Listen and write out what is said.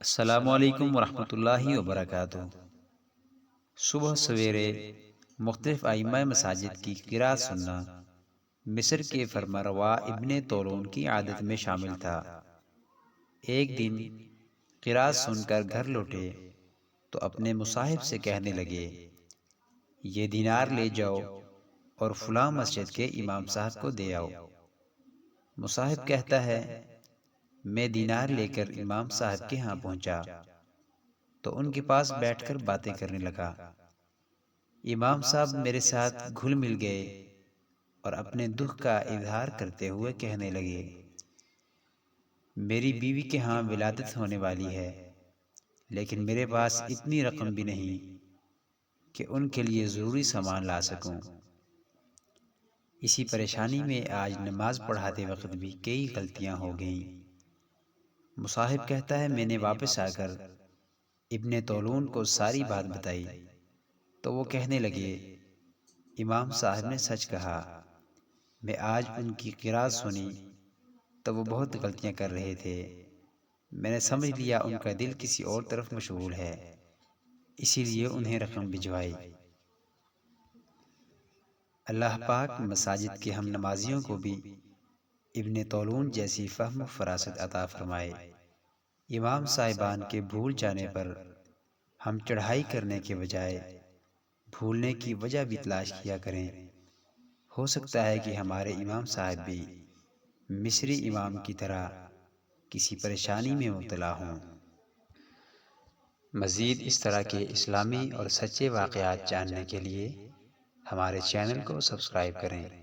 السلام علیکم ورحمۃ اللہ وبرکاتہ۔ صبح سویرے مختلف ائمہ مساجد کی قرأت سننا مصر کے فرمانروا ابن طولون کی عادت میں شامل تھا۔ ایک دن قرأت سن کر گھر لوٹے تو اپنے مصاحب سے کہنے لگے، یہ دینار لے جاؤ اور فلاں مسجد کے امام صاحب کو دے آؤ۔ مصاحب کہتا ہے، میں دینار لے کر امام صاحب کے ہاں پہنچا تو ان کے پاس بیٹھ کر باتیں کرنے لگا۔ امام صاحب میرے ساتھ گھل مل گئے اور اپنے دکھ کا اظہار کرتے ہوئے کہنے لگے، میری بیوی کے ہاں ولادت ہونے والی ہے، لیکن میرے پاس اتنی رقم بھی نہیں کہ ان کے لیے ضروری سامان لا سکوں۔ اسی پریشانی میں آج نماز پڑھاتے وقت بھی کئی غلطیاں ہو گئیں۔ مصاحب کہتا ہے، میں نے واپس آ کر ابن طولون کو ساری بات بتائی تو وہ کہنے لگے، امام صاحب نے سچ کہا، میں آج ان کی قرأت سنی تو وہ بہت غلطیاں کر رہے تھے، میں نے سمجھ لیا ان کا دل کسی اور طرف مشغول ہے، اسی لیے انہیں رقم بھجوائی۔ اللہ پاک مساجد کے ہم نمازیوں کو بھی ابن طولون جیسی فہم و فراست عطا فرمائے۔ امام صاحبان کے بھول جانے پر ہم چڑھائی کرنے کے بجائے بھولنے کی وجہ بھی تلاش کیا کریں۔ ہو سکتا ہے کہ ہمارے امام صاحب بھی مصری امام کی طرح کسی پریشانی میں مبتلا ہوں۔ مزید اس طرح کے اسلامی اور سچے واقعات جاننے کے لیے ہمارے چینل کو سبسکرائب کریں۔